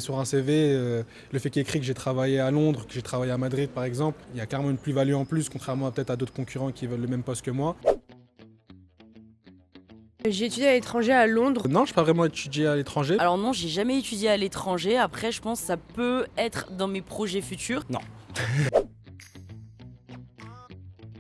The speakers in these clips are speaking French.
sur un CV, le fait qu'il y ait écrit que j'ai travaillé à Londres, que j'ai travaillé à Madrid par exemple, il y a carrément une plus-value en plus, contrairement peut-être à d'autres concurrents qui veulent le même poste que moi. J'ai étudié à l'étranger à Londres. Non, je n'ai pas vraiment étudié à l'étranger. Alors non, j'ai jamais étudié à l'étranger. Après, je pense que ça peut être dans mes projets futurs. Non.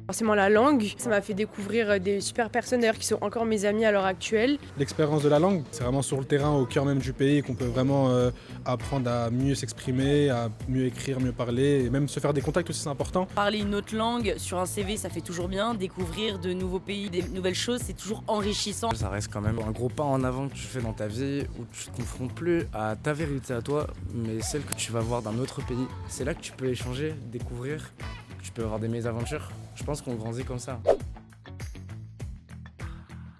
Forcément la langue, ça m'a fait découvrir des super personnes d'ailleurs qui sont encore mes amis à l'heure actuelle. L'expérience de la langue, c'est vraiment sur le terrain, au cœur même du pays, qu'on peut vraiment apprendre à mieux s'exprimer, à mieux écrire, mieux parler, et même se faire des contacts aussi, c'est important. Parler une autre langue sur un CV, ça fait toujours bien. Découvrir de nouveaux pays, des nouvelles choses, c'est toujours enrichissant. Ça reste quand même un gros pas en avant que tu fais dans ta vie, où tu te confrontes plus à ta vérité à toi, mais celle que tu vas voir d'un autre pays. C'est là que tu peux échanger, découvrir, que tu peux avoir des mésaventures. Je pense qu'on grandit comme ça.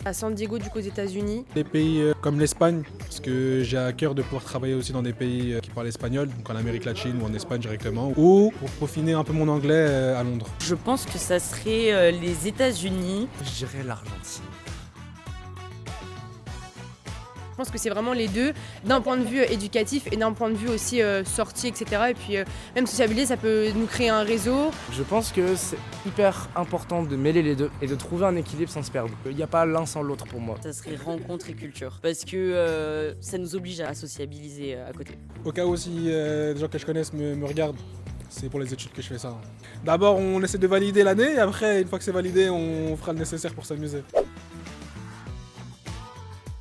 À San Diego, du coup, aux États-Unis. Des pays comme l'Espagne, parce que j'ai à cœur de pouvoir travailler aussi dans des pays qui parlent espagnol, donc en Amérique latine ou en Espagne directement, ou pour peaufiner un peu mon anglais à Londres. Je pense que ça serait les États-Unis. Je dirais l'Argentine. Je pense que c'est vraiment les deux, d'un point de vue éducatif et d'un point de vue aussi sortie, etc. Et puis même sociabiliser, ça peut nous créer un réseau. Je pense que c'est hyper important de mêler les deux et de trouver un équilibre sans se perdre. Il n'y a pas l'un sans l'autre pour moi. Ça serait rencontre et culture. Parce que ça nous oblige à sociabiliser à côté. Au cas où si des gens que je connaisse me regardent, c'est pour les études que je fais ça. D'abord, on essaie de valider l'année, et après, une fois que c'est validé, on fera le nécessaire pour s'amuser.